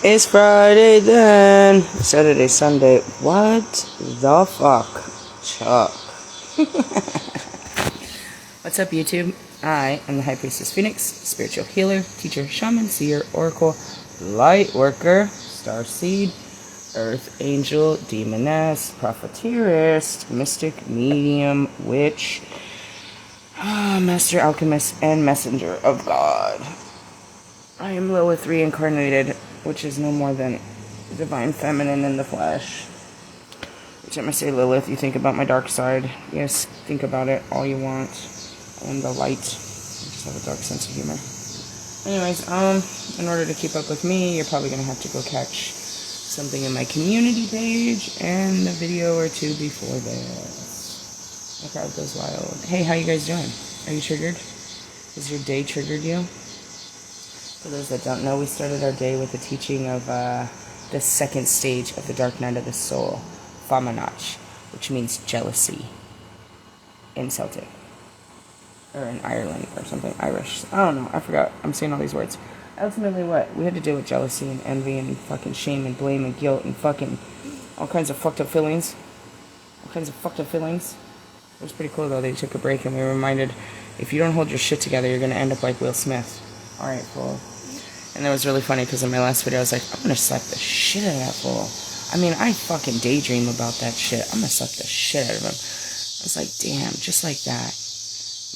It's Friday then. Saturday, Sunday. What the fuck? Chuck. What's up, YouTube? I am the High Priestess Phoenix, spiritual healer, teacher, shaman, seer, oracle, light worker, starseed, earth angel, demoness, prophetess, mystic, medium, witch, master alchemist, and messenger of God. I am Lilith reincarnated, which is no more than divine feminine in the flesh. Every time I say Lilith, you think about my dark side. Yes, think about it all you want. I am the light. I just have a dark sense of humor. Anyways, in order to keep up with me, you're probably going to have to go catch something in my community page and a video or two before this. My crowd goes wild. Hey, how you guys doing? Are you triggered? Has your day triggered you? For those that don't know, we started our day with a teaching of the second stage of the Dark Night of the Soul, Famanach, which means jealousy in Celtic. Or in Ireland or something, Irish. I don't know, I forgot. I'm saying all these words. Ultimately what? We had to deal with jealousy and envy and fucking shame and blame and guilt and fucking all kinds of fucked up feelings. All kinds of fucked up feelings. It was pretty cool though. They took a break and we were reminded, if you don't hold your shit together, you're going to end up like Will Smith. Alright, fool. And that was really funny because in my last video I was like, I'm going to slap the shit out of that fool. I mean, I fucking daydream about that shit. I'm going to slap the shit out of him. I was like, damn, just like that.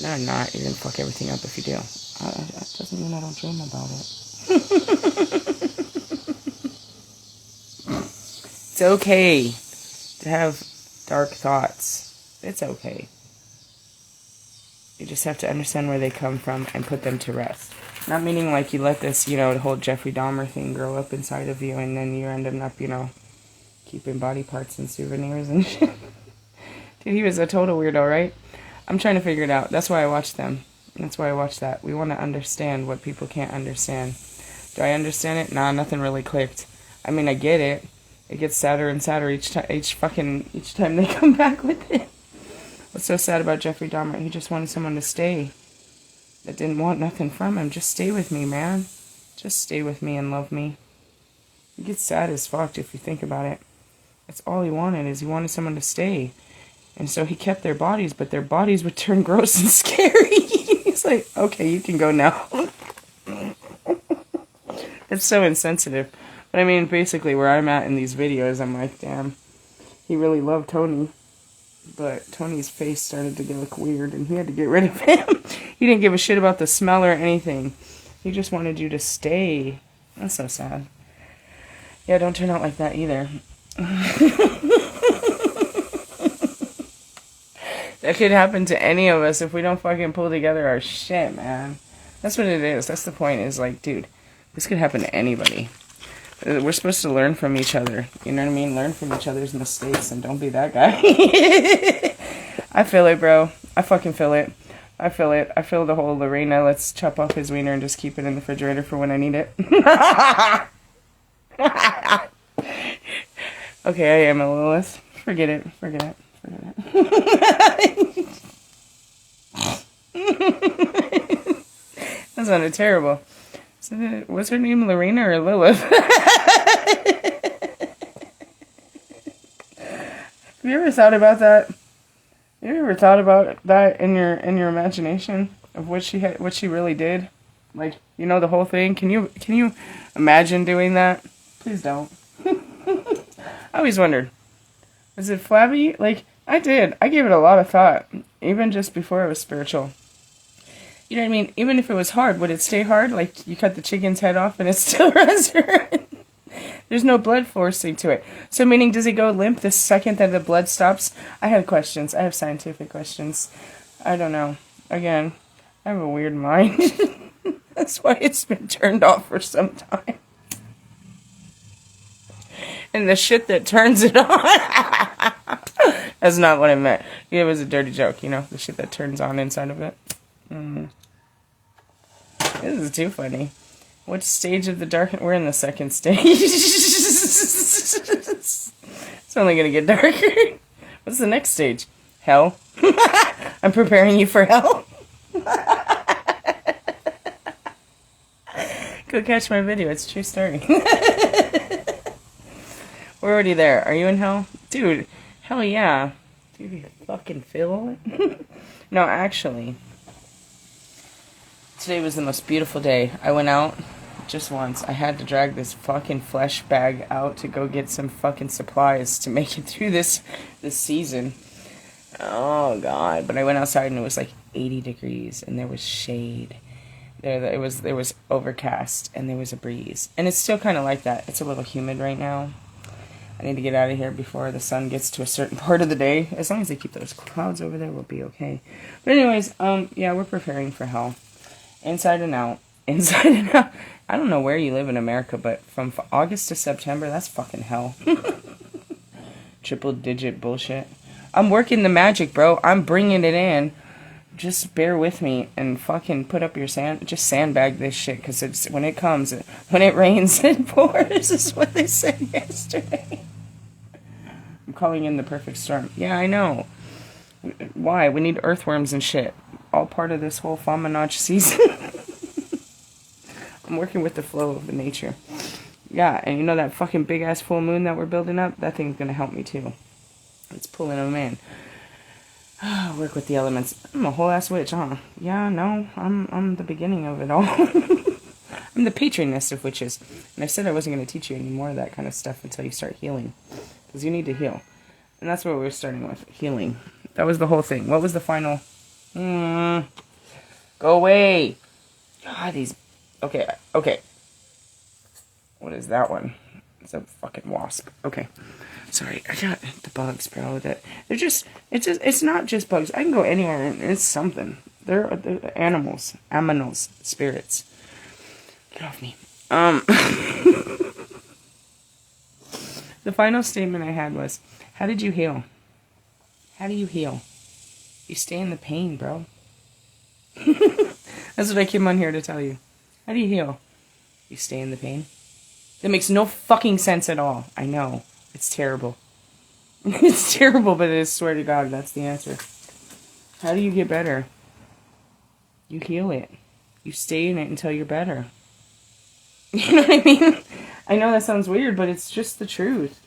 No, I'm not. You're going to fuck everything up if you do. That doesn't mean I don't dream about it. It's okay to have dark thoughts. It's okay. You just have to understand where they come from and put them to rest. Not meaning like you let this, the whole Jeffrey Dahmer thing grow up inside of you and then you're ending up, keeping body parts and souvenirs and shit. Dude, he was a total weirdo, right? I'm trying to figure it out. That's why I watch them. That's why I watch that. We want to understand what people can't understand. Do I understand it? Nah, nothing really clicked. I mean, I get it. It gets sadder and sadder each time they come back with it. What's so sad about Jeffrey Dahmer? He just wanted someone to stay. That didn't want nothing from him. Just stay with me, man. Just stay with me and love me. It gets sad as fuck if you think about it. That's all he wanted, is he wanted someone to stay. And so he kept their bodies, but their bodies would turn gross and scary. He's like, okay, you can go now. It's so insensitive. But I mean, basically where I'm at in these videos, I'm like, damn, he really loved Tony. But Tony's face started to look weird, and he had to get rid of him. He didn't give a shit about the smell or anything. He just wanted you to stay. That's so sad. Yeah, don't turn out like that either. That could happen to any of us if we don't fucking pull together our shit, man. That's what it is. That's the point, is like, dude, this could happen to anybody. We're supposed to learn from each other. You know what I mean? Learn from each other's mistakes and don't be that guy. I feel it, bro. I fucking feel it. I feel it. I feel the whole Lorena, let's chop off his wiener and just keep it in the refrigerator for when I need it. Okay, I am a Lilith. Forget it. Forget it. Forget it. That sounded terrible. What's her name, Lorena or Lilith? Have you ever thought about that? Have you ever thought about that in your imagination of what she really did? Like, the whole thing. Can you imagine doing that? Please don't. I always wondered, was it flabby? Like, I did. I gave it a lot of thought, even just before it was spiritual. You know what I mean? Even if it was hard, would it stay hard? Like, you cut the chicken's head off and it still runs around. There's no blood forcing to it. So meaning, does he go limp the second that the blood stops? I have questions. I have scientific questions. I don't know. Again, I have a weird mind. That's why it's been turned off for some time. And the shit that turns it on. That's not what I meant. It was a dirty joke, the shit that turns on inside of it. This is too funny. What stage of the dark? We're in the second stage. It's only gonna get darker. What's the next stage? Hell. I'm preparing you for hell. Go catch my video. It's a true story. We're already there. Are you in hell? Dude, hell yeah. Dude, you fucking feel it? No, actually, today was the most beautiful day. I went out just once. I had to drag this fucking flesh bag out to go get some fucking supplies to make it through this season. Oh, God. But I went outside and it was like 80 degrees and there was shade. There was overcast and there was a breeze. And it's still kind of like that. It's a little humid right now. I need to get out of here before the sun gets to a certain part of the day. As long as they keep those clouds over there, we'll be okay. But anyways, yeah, we're preparing for hell. Inside and out. Inside and out. I don't know where you live in America, but from August to September, that's fucking hell. Triple digit bullshit. I'm working the magic, bro. I'm bringing it in. Just bear with me and fucking put up your just sandbag this shit, because it's when it comes, when it rains, it pours, is what they said yesterday. I'm calling in the perfect storm. Yeah, I know. Why? We need earthworms and shit. All part of this whole Famanach season. I'm working with the flow of the nature. Yeah, and you know that fucking big ass full moon that we're building up? That thing's gonna help me too. It's pulling them in. Work with the elements. I'm a whole ass witch, huh? Yeah, no, I'm the beginning of it all. I'm the patroness of witches. And I said I wasn't going to teach you any more of that kind of stuff until you start healing. Because you need to heal. And that's what we're starting with, healing. That was the whole thing. What was the final? Go away. God, these... Okay. What is that one? It's a fucking wasp. Okay. Sorry, I got the bugs, bro. That it's not just bugs. I can go anywhere and it's something. They're animals, spirits. Get off me. The final statement I had was, how did you heal? How do you heal? You stay in the pain, bro. That's what I came on here to tell you. How do you heal? You stay in the pain. That makes no fucking sense at all. I know. It's terrible. It's terrible, but I swear to God, that's the answer. How do you get better? You heal it. You stay in it until you're better. You know what I mean? I know that sounds weird, but it's just the truth.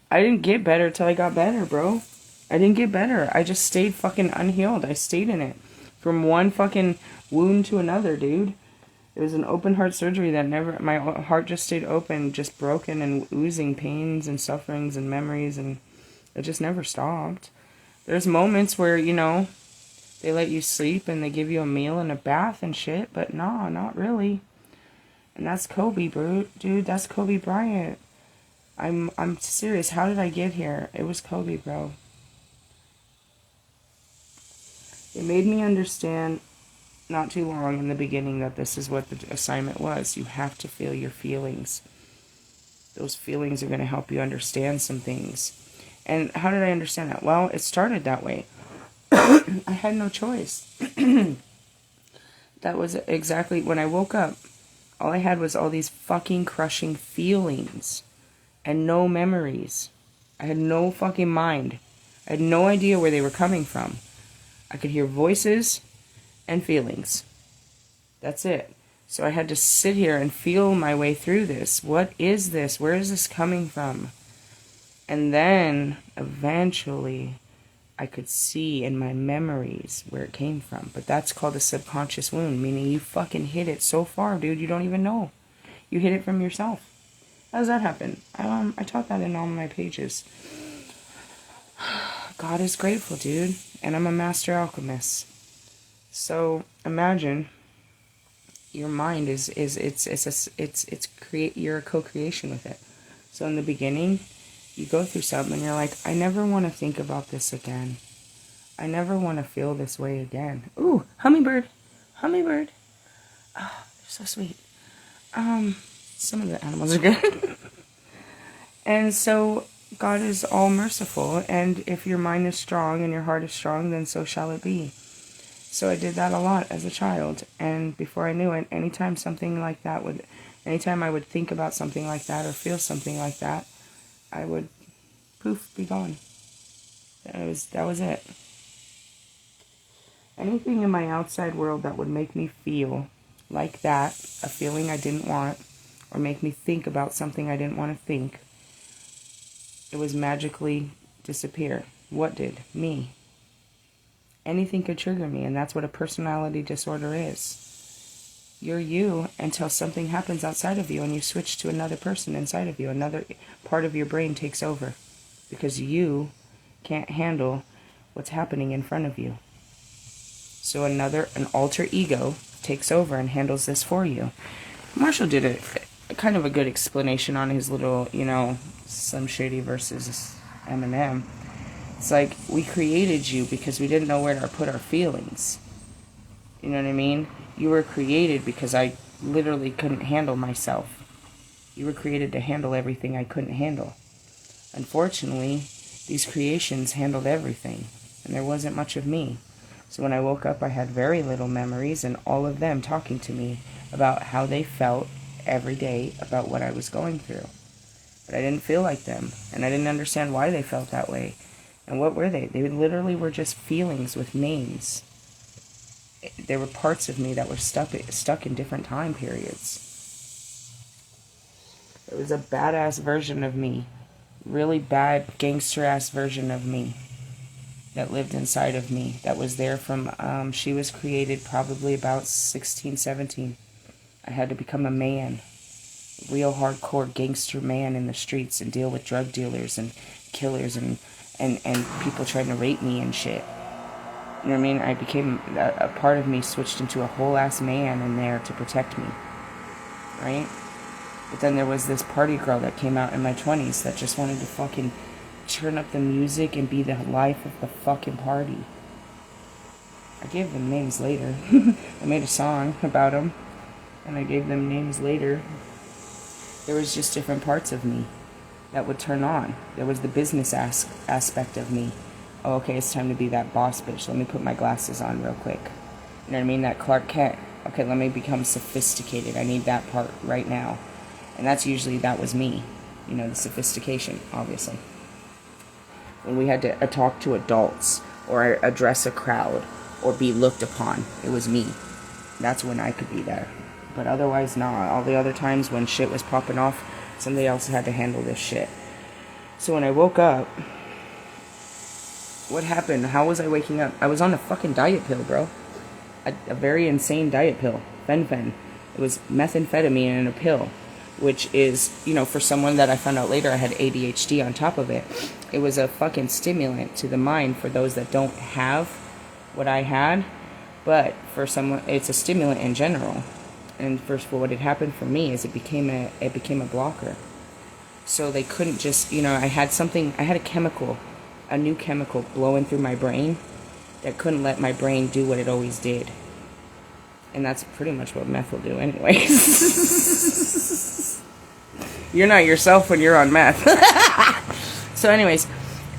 I didn't get better till I got better, bro. I didn't get better. I just stayed fucking unhealed. I stayed in it. From one fucking wound to another, dude. It was an open heart surgery that my heart just stayed open, just broken and oozing pains and sufferings and memories, and it just never stopped. There's moments where, you know, they let you sleep and they give you a meal and a bath and shit, but nah, not really. And that's Kobe, bro. Dude, that's Kobe Bryant. I'm serious. How did I get here? It was Kobe, bro. It made me understand not too long in the beginning that this is what the assignment was. You have to feel your feelings. Those feelings are going to help you understand some things. And how did I understand that? Well, it started that way. I had no choice. That was exactly when I woke up. All I had was all these fucking crushing feelings and no memories. I had no fucking mind. I had no idea where they were coming from. I could hear voices and feelings. That's it. So I had to sit here and feel my way through this. What is this? Where is this coming from? And then, eventually, I could see in my memories where it came from. But that's called a subconscious wound, meaning you fucking hid it so far, dude, you don't even know. You hid it from yourself. How does that happen? I taught that in all my pages. God is grateful, dude. And I'm a master alchemist. So imagine your mind you're a co-creation with it. So in the beginning, you go through something and you're like, I never want to think about this again. I never want to feel this way again. Ooh, hummingbird. Oh, they're so sweet. Some of the animals are good. And so God is all merciful, and if your mind is strong and your heart is strong, then so shall it be. So I did that a lot as a child, and before I knew it, anytime I would think about something like that or feel something like that, I would, poof, be gone. That was it. Anything in my outside world that would make me feel like that, a feeling I didn't want, or make me think about something I didn't want to think, it was magically disappear. What did? Me. Anything could trigger me, and that's what a personality disorder is. You're you until something happens outside of you and you switch to another person inside of you. Another part of your brain takes over because you can't handle what's happening in front of you. So an alter ego takes over and handles this for you. Marshall did a kind of a good explanation on his little, Slim Shady versus Eminem. It's like, we created you because we didn't know where to put our feelings. You know what I mean? You were created because I literally couldn't handle myself. You were created to handle everything I couldn't handle. Unfortunately, these creations handled everything, and there wasn't much of me. So when I woke up, I had very little memories, and all of them talking to me about how they felt every day about what I was going through. But I didn't feel like them, and I didn't understand why they felt that way. And what were they? They literally were just feelings with names. There were parts of me that were stuck in different time periods. It was a badass version of me. Really bad, gangster-ass version of me that lived inside of me. That was there from, she was created probably about 16, 17. I had to become a man. Real hardcore gangster man in the streets and deal with drug dealers and killers and people trying to rape me and shit. You know what I mean? I became, a part of me switched into a whole ass man in there to protect me. Right? But then there was this party girl that came out in my 20s that just wanted to fucking turn up the music and be the life of the fucking party. I gave them names later. I made a song about them, and I gave them names later. There was just different parts of me that would turn on. There was the business aspect of me. Oh, okay, it's time to be that boss bitch. Let me put my glasses on real quick. You know what I mean? That Clark Kent. Okay, let me become sophisticated. I need that part right now. And that was me. The sophistication, obviously. When we had to talk to adults, or address a crowd, or be looked upon, it was me. That's when I could be there. But otherwise, nah. All the other times when shit was popping off, somebody else had to handle this shit. So when I woke up, what happened? How was I waking up? I was on a fucking diet pill, bro. A very insane diet pill. Fen-Phen. It was methamphetamine in a pill, which is, for someone that I found out later I had ADHD on top of it. It was a fucking stimulant to the mind for those that don't have what I had. But for someone, it's a stimulant in general. And first of all, what had happened for me is it became a blocker. So they couldn't just, I had a new chemical blowing through my brain that couldn't let my brain do what it always did. And that's pretty much what meth will do anyways. You're not yourself when you're on meth. So anyways,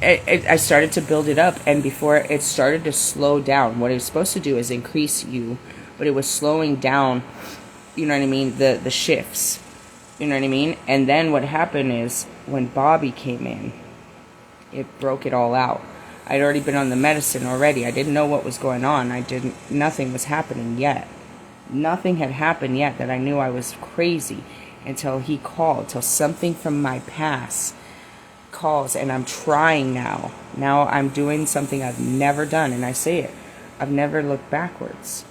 I started to build it up, and before it started to slow down, what it was supposed to do is increase you, but it was slowing down, you know what I mean, the shifts. You know what I mean? And then what happened is, when Bobby came in, it broke it all out. I'd already been on the medicine already. I didn't know what was going on. Nothing was happening yet. Nothing had happened yet that I knew I was crazy until he called, till something from my past calls, and I'm trying now. Now I'm doing something I've never done, and I say it. I've never looked backwards.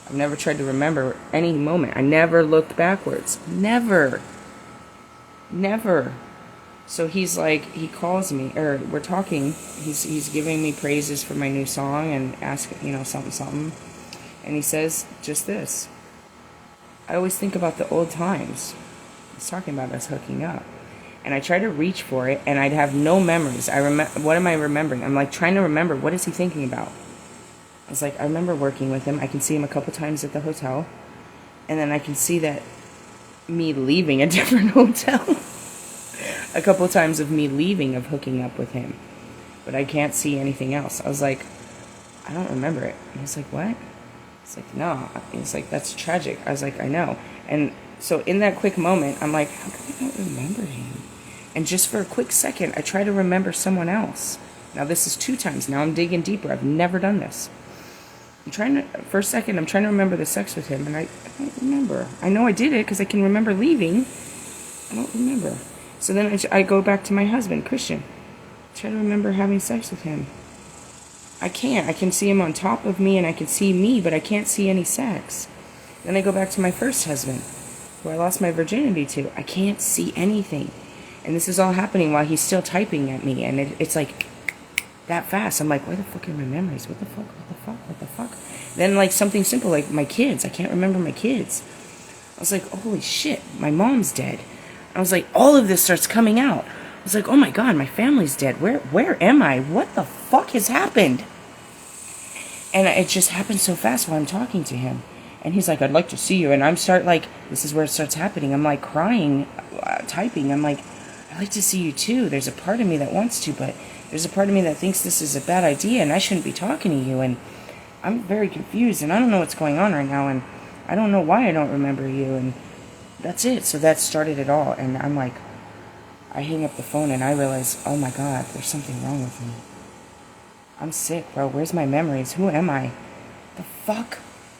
I've never tried to remember any moment. I never looked backwards. Never. Never. So he's like, he calls me, or we're talking, he's giving me praises for my new song and asking, something. And he says just this: I always think about the old times. He's talking about us hooking up. And I try to reach for it, and I'd have no memories. What am I remembering? I'm like trying to remember, what is he thinking about? I was like, I remember working with him. I can see him a couple times at the hotel. And then I can see that me leaving a different hotel. A couple times of me leaving, of hooking up with him. But I can't see anything else. I was like, I don't remember it. And he's like, what? It's like, no. He's like, that's tragic. I was like, I know. And so in that quick moment, I'm like, how can I not remember him? And just for a quick second, I try to remember someone else. Now this is 2 times. Now I'm digging deeper. I've never done this. for a second, I'm trying to remember the sex with him, and I don't remember. I know I did it because I can remember leaving. I don't remember. So then I go back to my husband, Christian. Try to remember having sex with him. I can't. I can see him on top of me, and I can see me, but I can't see any sex. Then I go back to my first husband, who I lost my virginity to. I can't see anything. And this is all happening while he's still typing at me, and it's like that fast. I'm like, where the fuck are my memories? What the fuck? What the fuck? What the fuck? Then like something simple like my kids. I can't remember my kids. I was like, holy shit, my mom's dead. I was like, all of this starts coming out. I was like, oh my god, my family's dead. Where am I? What the fuck has happened? And it just happened so fast while I'm talking to him. And he's like, I'd like to see you. And this is where it starts happening. I'm like crying, typing. I'm like, I'd like to see you too. There's a part of me that wants to, but there's a part of me that thinks this is a bad idea and I shouldn't be talking to you. And I'm very confused and I don't know what's going on right now. And I don't know why I don't remember you. And that's it. So that started it all. And I'm like, I hang up the phone and I realize, oh my god, there's something wrong with me. I'm sick, bro. Where's my memories? Who am I? The fuck?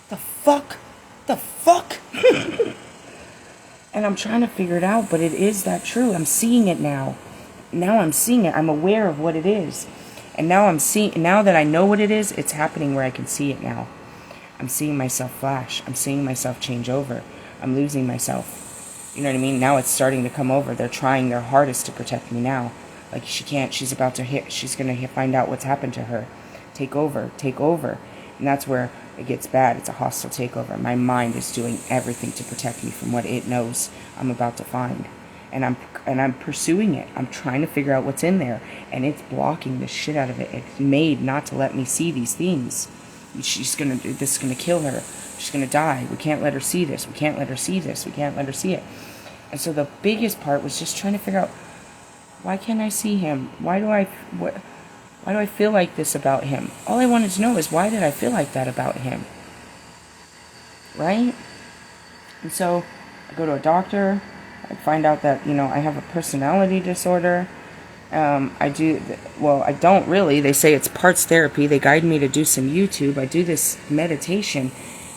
The fuck? The fuck? And I'm trying to figure it out, but it is that true. I'm seeing it now. Now I'm seeing it. I'm aware of what it is. And now now that I know what it is, it's happening where I can see it now. I'm seeing myself flash. I'm seeing myself change over. I'm losing myself. You know what I mean? Now it's starting to come over. They're trying their hardest to protect me now. Like she's about to hit, she's going to find out what's happened to her. Take over. And that's where it gets bad. It's a hostile takeover. My mind is doing everything to protect me from what it knows I'm about to find. And I'm pursuing it. I'm trying to figure out what's in there. And it's blocking the shit out of it. It's made not to let me see these things. This is going to kill her. She's going to die. We can't let her see this. We can't let her see this. We can't let her see it. And so the biggest part was just trying to figure out, why can't I see him? Why do I feel like this about him? All I wanted to know is, why did I feel like that about him? Right? And so I go to a doctor. I find out that, I have a personality disorder. I don't really. They say it's parts therapy. They guide me to do some YouTube. I do this meditation.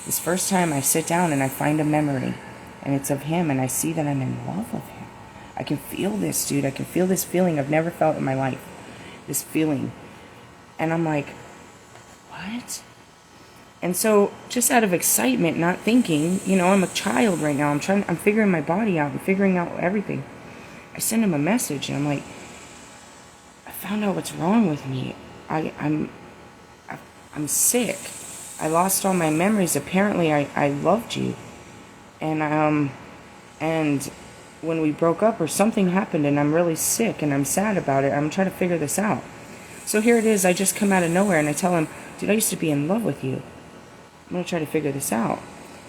This first time I sit down and I find a memory. And it's of him. And I see that I'm in love with him. I can feel this, dude. I can feel this feeling I've never felt in my life. This feeling. And I'm like, what? And so, just out of excitement, not thinking, I'm a child right now. I'm figuring my body out. I'm figuring out everything. I send him a message, and I'm like, I found out what's wrong with me. I'm sick. I lost all my memories. Apparently, I loved you. And when we broke up or something happened and I'm really sick and I'm sad about it, I'm trying to figure this out. So here it is, I just come out of nowhere and I tell him, dude, I used to be in love with you. I'm going to try to figure this out.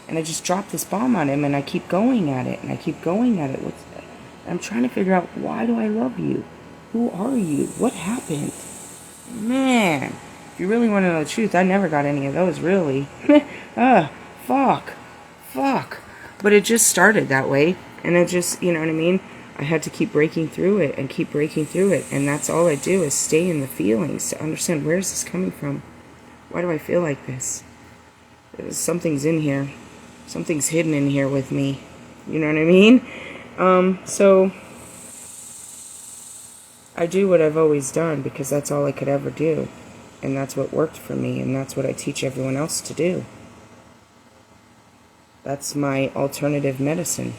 And I just drop this bomb on him and I keep going at it and I keep going at it. I'm trying to figure out, why do I love you? Who are you? What happened? Man, if you really want to know the truth, I never got any of those, really. Fuck. But it just started that way. And it just, you know what I mean? I had to keep breaking through it and keep breaking through it. And that's all I do, is stay in the feelings to understand, where is this coming from? Why do I feel like this? Something's in here. Something's hidden in here with me. You know what I mean? So I do what I've always done because that's all I could ever do. And that's what worked for me. And that's what I teach everyone else to do. That's my alternative medicine.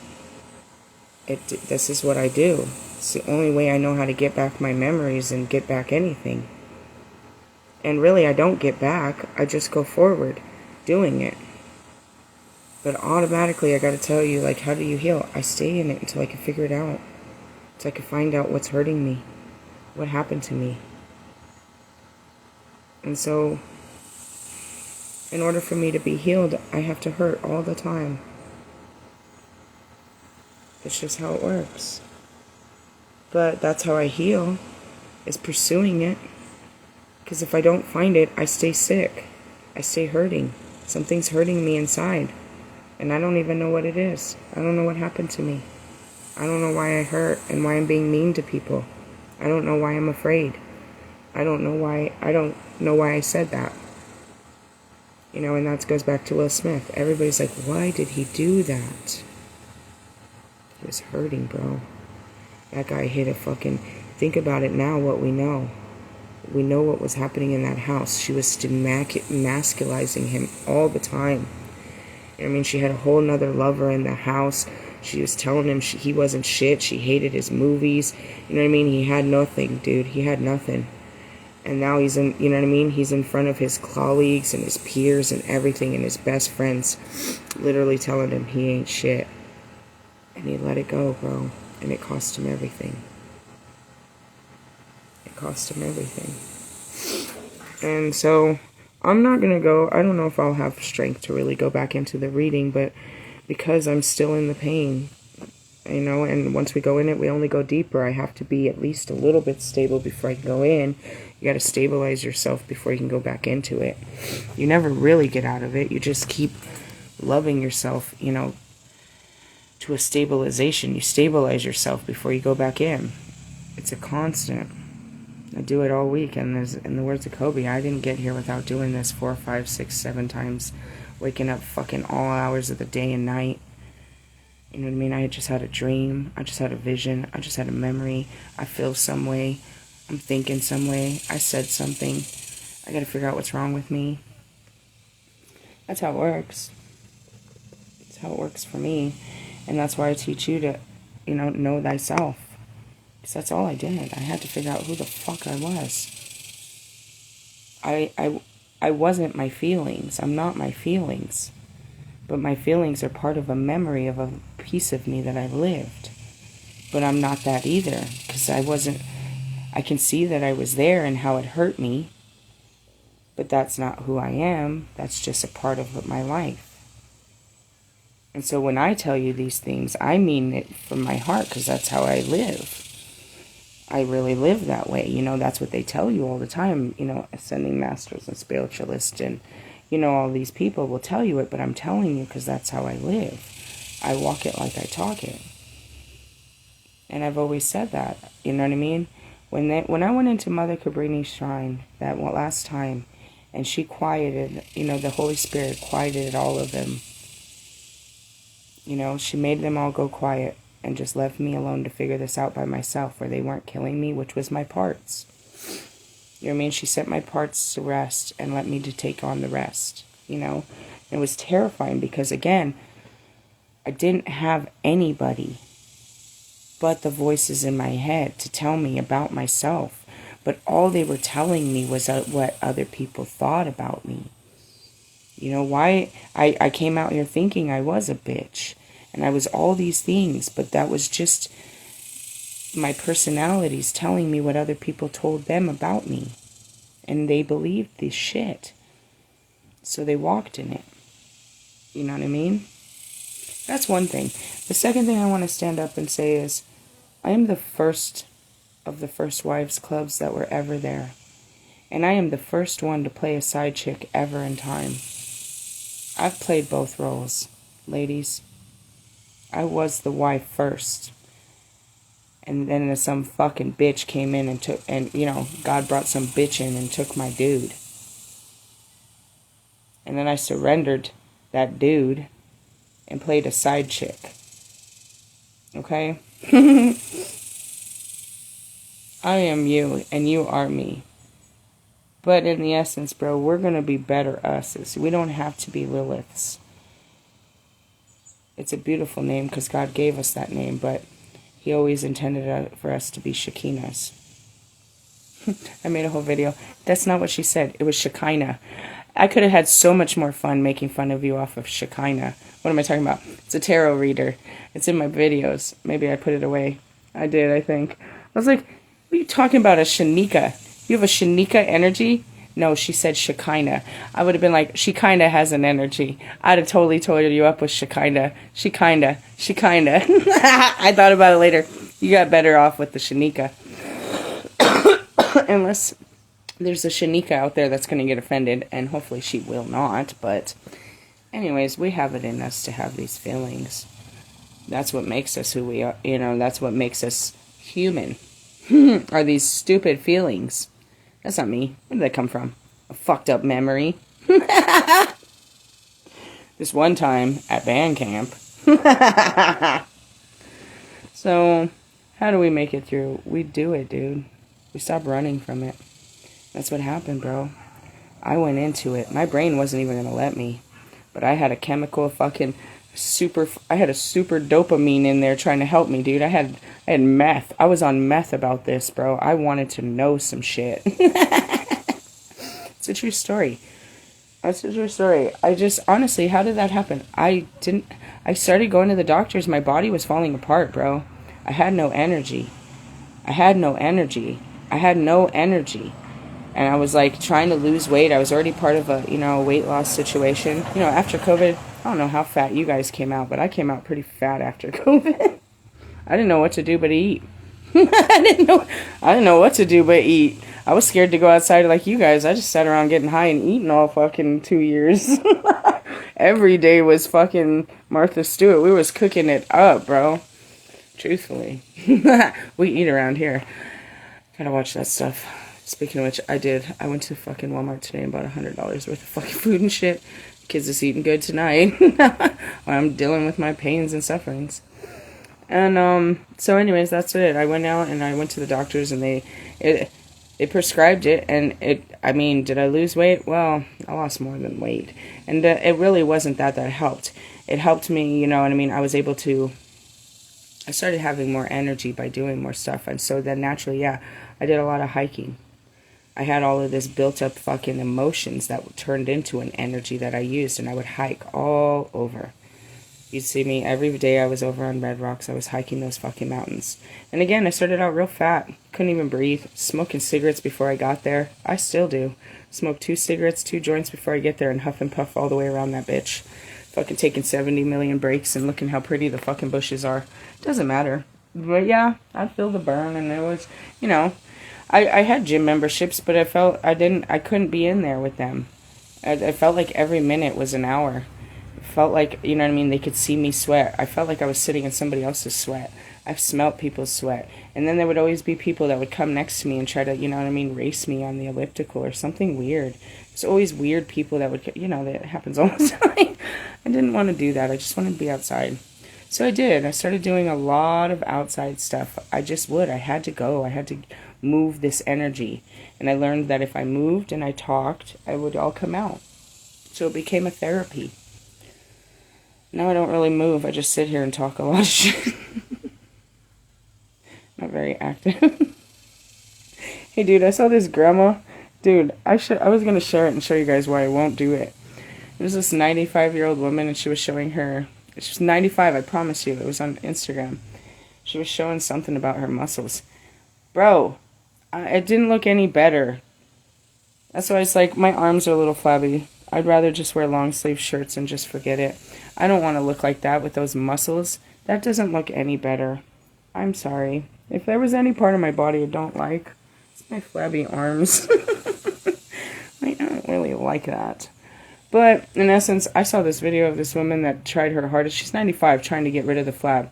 This is what I do. It's the only way I know how to get back my memories and get back anything. And really, I don't get back. I just go forward doing it. But automatically, I gotta tell you, like, how do you heal? I stay in it until I can figure it out. Until I can find out what's hurting me. What happened to me. And so, in order for me to be healed, I have to hurt all the time. It's just how it works. But that's how I heal, is pursuing it. Because if I don't find it, I stay sick. I stay hurting. Something's hurting me inside. And I don't even know what it is. I don't know what happened to me. I don't know why I hurt and why I'm being mean to people. I don't know why I'm afraid. I don't know why I said that. You know, and that goes back to Will Smith. Everybody's like, why did he do that? He was hurting, bro. That guy hit a fucking... Think about it now, what we know. We know what was happening in that house. She was masculizing him all the time. I mean, she had a whole nother lover in the house. She was telling him he wasn't shit. She hated his movies. You know what I mean? He had nothing, dude. He had nothing. And now he's in, you know what I mean? He's in front of his colleagues and his peers and everything, and his best friends literally telling him he ain't shit. And he let it go, bro. And it cost him everything. It cost him everything. And so, I'm not going to go, I don't know if I'll have strength to really go back into the reading, but because I'm still in the pain, you know, and once we go in it, we only go deeper. I have to be at least a little bit stable before I can go in. You got to stabilize yourself before you can go back into it. You never really get out of it. You just keep loving yourself, you know, to a stabilization. You stabilize yourself before you go back in. It's a constant. I do it all week, and there's, in the words of Kobe, I didn't get here without doing this 4, 5, 6, 7 times, waking up fucking all hours of the day and night. You know what I mean? I just had a dream. I just had a vision. I just had a memory. I feel some way. I'm thinking some way. I said something. I gotta figure out what's wrong with me. That's how it works. That's how it works for me. And that's why I teach you to, you know thyself. Because that's all I did. I had to figure out who the fuck I was. I wasn't my feelings. I'm not my feelings. But my feelings are part of a memory of a piece of me that I lived. But I'm not that either. Because I can see that I was there and how it hurt me. But that's not who I am. That's just a part of my life. And so when I tell you these things, I mean it from my heart, because that's how I live. I really live that way. You know, that's what they tell you all the time. You know, ascending masters and spiritualists and, you know, all these people will tell you it, but I'm telling you because that's how I live. I walk it like I talk it. And I've always said that. You know what I mean? When I went into Mother Cabrini's shrine that last time, and she quieted, you know, the Holy Spirit quieted all of them. You know, she made them all go quiet and just left me alone to figure this out by myself, where they weren't killing me, which was my parts. You know what I mean? She set my parts to rest and let me to take on the rest, you know? It was terrifying because, again, I didn't have anybody but the voices in my head to tell me about myself. But all they were telling me was what other people thought about me. You know, why I came out here thinking I was a bitch. And I was all these things, but that was just my personalities telling me what other people told them about me. And they believed this shit. So they walked in it. You know what I mean? That's one thing. The second thing I want to stand up and say is, I am the first of the First Wives clubs that were ever there. And I am the first one to play a side chick ever in time. I've played both roles, ladies. I was the wife first. And then some fucking bitch came in and you know, God brought some bitch in and took my dude. And then I surrendered that dude and played a side chick. Okay? I am you and you are me. But in the essence, bro, we're going to be better us's. We don't have to be Liliths. It's a beautiful name because God gave us that name, but He always intended for us to be Shekinahs. I made a whole video. That's not what she said. It was Shekinah. I could have had so much more fun making fun of you off of Shekinah. What am I talking about? It's a tarot reader. It's in my videos. Maybe I put it away. I did, I think. I was like, what are you talking about, a Shanika? You have a Shanika energy? No, she said Shekinah. I would have been like, she kinda has an energy. I'd have totally told you up with Shekinah. She kinda. I thought about it later. You got better off with the Shanika. Unless there's a Shanika out there that's going to get offended, and hopefully she will not, but anyways, we have it in us to have these feelings. That's what makes us who we are, you know, that's what makes us human, are these stupid feelings. That's not me. Where did that come from? A fucked up memory. This one time at band camp. So, how do we make it through? We do it, dude. We stop running from it. That's what happened, bro. I went into it. My brain wasn't even going to let me. But I had a chemical fucking I had a super dopamine in there trying to help me, dude. I had meth. I was on meth about this, bro. I wanted to know some shit. It's a true story. That's a true story. I just, honestly, how did that happen? I started going to the doctors. My body was falling apart, bro. I had no energy. And I was like trying to lose weight. I was already part of a, weight loss situation. After COVID, I don't know how fat you guys came out, but I came out pretty fat after COVID. I didn't know what to do but eat. I didn't know what to do but eat. I was scared to go outside like you guys. I just sat around getting high and eating all fucking 2 years. Every day was fucking Martha Stewart. We was cooking it up, bro. Truthfully. We eat around here. Gotta watch that stuff. Speaking of which, I went to fucking Walmart today and bought $100 worth of fucking food and shit. Kids is eating good tonight. I'm dealing with my pains and sufferings. And, so anyways, that's it. I went out and I went to the doctors and they prescribed it. And did I lose weight? Well, I lost more than weight. And it really wasn't that helped. It helped me, you know what I mean? I started having more energy by doing more stuff. And so then naturally, I did a lot of hiking. I had all of this built up fucking emotions that turned into an energy that I used, and I would hike all over. You'd see me every day. I was over on Red Rocks. I was hiking those fucking mountains. And again, I started out real fat. Couldn't even breathe. Smoking cigarettes before I got there. I still do. Smoke 2 cigarettes, 2 joints before I get there and huff and puff all the way around that bitch. Fucking taking 70 million breaks and looking how pretty the fucking bushes are. Doesn't matter. But yeah, I feel the burn, and it was, I had gym memberships, but I couldn't be in there with them. I felt like every minute was an hour. It felt like, you know what I mean, they could see me sweat. I felt like I was sitting in somebody else's sweat. I've smelt people's sweat. And then there would always be people that would come next to me and try to, you know what I mean, race me on the elliptical or something weird. There's always weird people that would, that happens all the time. I didn't want to do that. I just wanted to be outside. So I did. I started doing a lot of outside stuff. I had to go. I had to move this energy. And I learned that if I moved and I talked, it would all come out. So it became a therapy. Now I don't really move. I just sit here and talk a lot of shit. Not very active. Hey, dude, I saw this grandma. Dude, I was going to share it and show you guys why I won't do it. It was this 95-year-old woman, and she was showing her... She was 95, I promise you. It was on Instagram. She was showing something about her muscles. Bro, it didn't look any better. That's why it's like, my arms are a little flabby. I'd rather just wear long sleeve shirts and just forget it. I don't want to look like that with those muscles. That doesn't look any better. I'm sorry. If there was any part of my body I don't like, it's my flabby arms. I don't really like that. But, in essence, I saw this video of this woman that tried her hardest. She's 95, trying to get rid of the flab.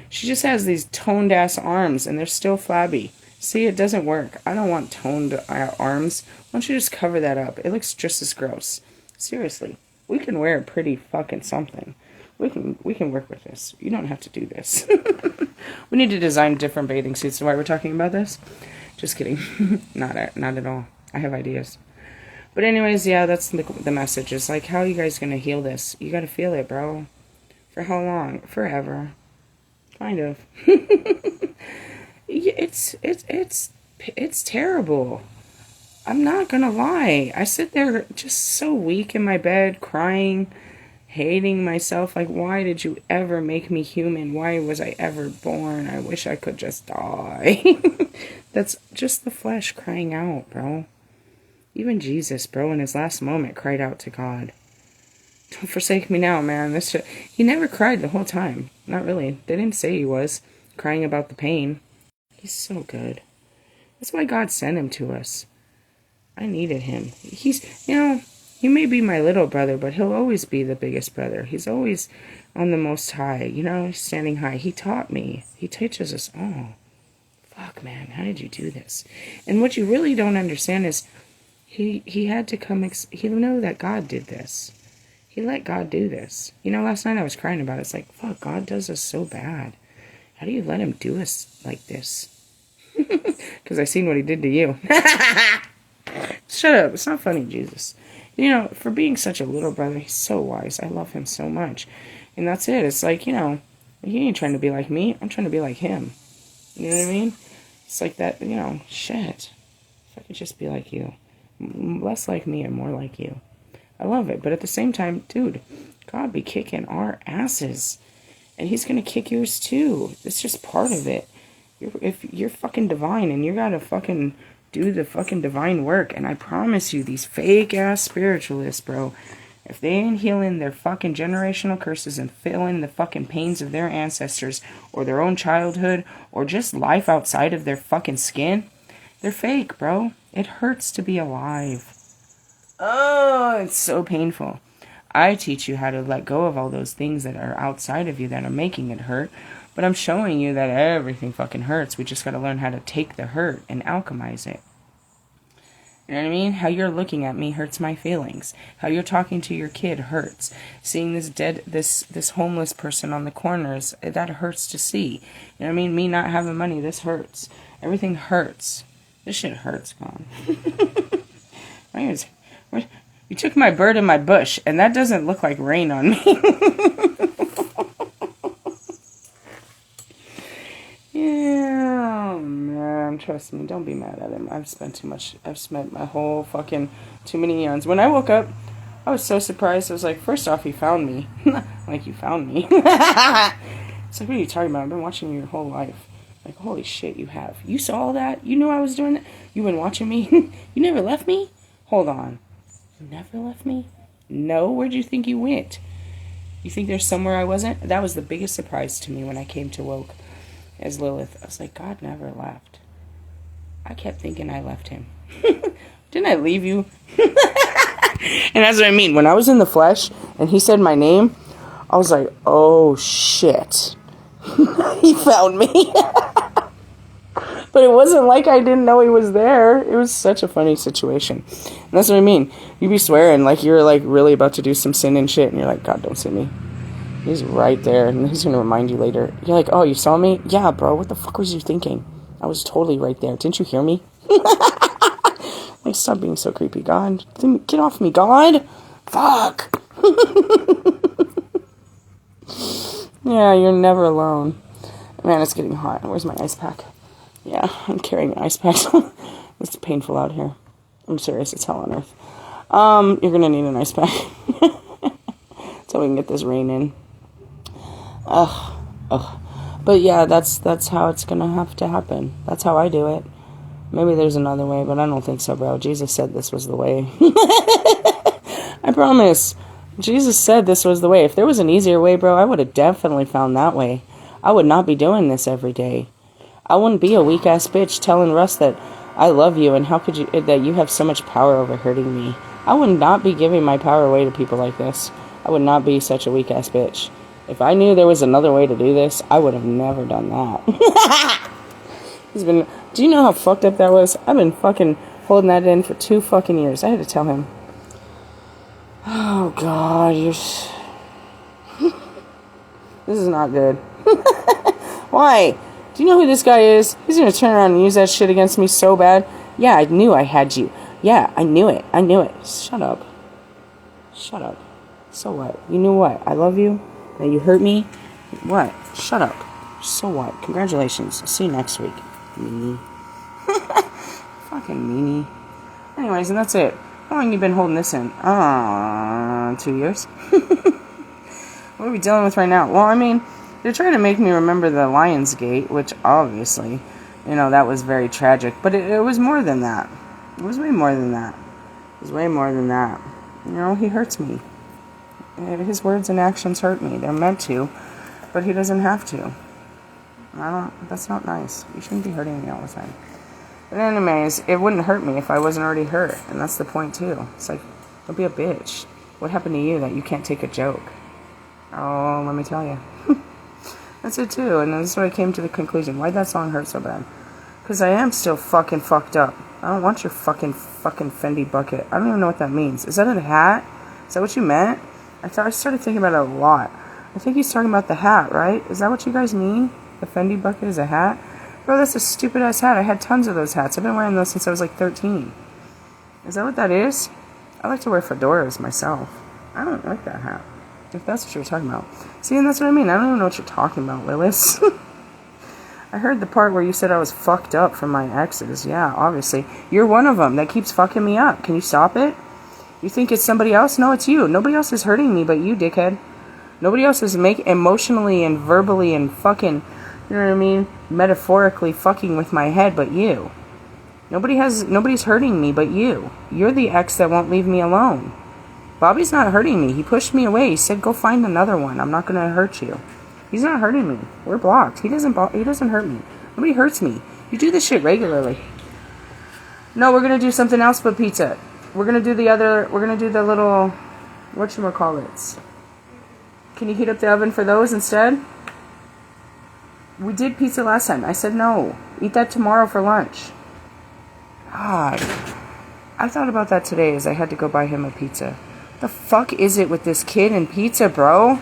She just has these toned-ass arms, and they're still flabby. See, it doesn't work. I don't want toned arms. Why don't you just cover that up? It looks just as gross. Seriously. We can wear a pretty fucking something. We can work with this. You don't have to do this. We need to design different bathing suits. Why we're talking about this? Just kidding. Not at all. I have ideas. But anyways, yeah, that's the message. It's like, how are you guys going to heal this? You got to feel it, bro. For how long? Forever. Kind of. It's terrible. I'm not going to lie. I sit there just so weak in my bed, crying, hating myself. Like, why did you ever make me human? Why was I ever born? I wish I could just die. That's just the flesh crying out, bro. Even Jesus, bro, in his last moment, cried out to God. Don't forsake me now, man. He never cried the whole time. Not really. They didn't say he was crying about the pain. He's so good. That's why God sent him to us. I needed him. He may be my little brother, but he'll always be the biggest brother. He's always on the most high, standing high. He taught me. He teaches us all. Fuck, man, how did you do this? And what you really don't understand is, He had to come, he knew that God did this. He let God do this. You know, last night I was crying about it. It's like, fuck, God does us so bad. How do you let him do us like this? Because I seen what he did to you. Shut up. It's not funny, Jesus. You know, for being such a little brother, he's so wise. I love him so much. And that's it. It's like, you know, he ain't trying to be like me. I'm trying to be like him. You know what I mean? It's like that, you know, shit. If I could just be like you. Less like me and more like you. I love it. But at the same time, dude, God be kicking our asses. And he's going to kick yours too. It's just part of it. If you're fucking divine and you gotta fucking do the fucking divine work. And I promise you, these fake ass spiritualists, bro, if they ain't healing their fucking generational curses and feeling the fucking pains of their ancestors or their own childhood or just life outside of their fucking skin, they're fake, bro. It hurts to be alive. Oh, it's so painful. I teach you how to let go of all those things that are outside of you that are making it hurt. But I'm showing you that everything fucking hurts. We just got to learn how to take the hurt and alchemize it. You know what I mean? How you're looking at me hurts my feelings. How you're talking to your kid hurts. Seeing this homeless person on the corners, that hurts to see. You know what I mean? Me not having money, this hurts. Everything hurts. This shit hurts, God. You took my bird and my bush, and that doesn't look like rain on me. Yeah, man, trust me, don't be mad at him. I've spent my whole fucking too many eons. When I woke up, I was so surprised. I was like, first off, he found me. Like, you found me. It's like, what are you talking about? I've been watching you your whole life. Like, holy shit, you have. You saw all that? You knew I was doing that? You been watching me? You never left me? Hold on. You never left me? No, where'd you think you went? You think there's somewhere I wasn't? That was the biggest surprise to me when I came to woke as Lilith. I was like, God never left. I kept thinking I left him. Didn't I leave you? And that's what I mean. When I was in the flesh and he said my name, I was like, oh shit. He found me. But it wasn't like I didn't know he was there. It was such a funny situation. And that's what I mean. You be swearing like you're like really about to do some sin and shit. And you're like, God, don't see me. He's right there. And he's going to remind you later. You're like, oh, you saw me? Yeah, bro. What the fuck was you thinking? I was totally right there. Didn't you hear me? Like, stop being so creepy, God. Get off me, God. Fuck. Yeah, you're never alone. Man, it's getting hot. Where's my ice pack? Yeah, I'm carrying an ice pack. It's painful out here. I'm serious. It's hell on earth. You're going to need an ice pack. So we can get this rain in. But yeah, that's how it's going to have to happen. That's how I do it. Maybe there's another way, but I don't think so, bro. Jesus said this was the way. I promise. Jesus said this was the way. If there was an easier way, bro, I would have definitely found that way. I would not be doing this every day. I wouldn't be a weak-ass bitch telling Russ that I love you and how could you, that you have so much power over hurting me. I would not be giving my power away to people like this. I would not be such a weak-ass bitch. If I knew there was another way to do this, I would have never done that. Do you know how fucked up that was? I've been fucking holding that in for 2 fucking years. I had to tell him. Oh, God, this is not good. Why? Do you know who this guy is? He's gonna turn around and use that shit against me so bad. Yeah, I knew I had you. Yeah, I knew it. Shut up. Shut up. So what? You knew what? I love you? That you hurt me? What? Shut up. So what? Congratulations. I'll see you next week. Meanie. Fucking meanie. Anyways, and that's it. How long have you been holding this in? 2 years. What are we dealing with right now? Well, I mean, they're trying to make me remember the Lion's Gate, which obviously, you know, that was very tragic. But it was more than that. It was way more than that. It was way more than that. You know, he hurts me. His words and actions hurt me. They're meant to, but he doesn't have to. That's not nice. You shouldn't be hurting me all the time. But anyways, it wouldn't hurt me if I wasn't already hurt. And that's the point, too. It's like, don't be a bitch. What happened to you that you can't take a joke? Oh, let me tell you. That's it, too. And this is where I came to the conclusion. Why'd that song hurt so bad? Because I am still fucking fucked up. I don't want your fucking Fendi bucket. I don't even know what that means. Is that a hat? Is that what you meant? I started thinking about it a lot. I think he's talking about the hat, right? Is that what you guys mean? The Fendi bucket is a hat? Bro, that's a stupid-ass hat. I had tons of those hats. I've been wearing those since I was like 13. Is that what that is? I like to wear fedoras myself. I don't like that hat. If that's what you were talking about. See, and that's what I mean. I don't even know what you're talking about, Lilith. I heard the part where you said I was fucked up from my exes. Yeah, obviously. You're one of them that keeps fucking me up. Can you stop it? You think it's somebody else? No, it's you. Nobody else is hurting me but you, dickhead. Nobody else is emotionally and verbally and fucking, you know what I mean, metaphorically fucking with my head but you. Nobody's hurting me but you. You're the ex that won't leave me alone. Bobby's not hurting me. He pushed me away. He said, go find another one. I'm not going to hurt you. He's not hurting me. We're blocked. He doesn't hurt me. Nobody hurts me. You do this shit regularly. No, we're going to do something else but pizza. We're going to do the little, whatchamacallits. Can you heat up the oven for those instead? We did pizza last time. I said no. Eat that tomorrow for lunch. God. I thought about that today as I had to go buy him a pizza. The fuck is it with this kid and pizza, bro?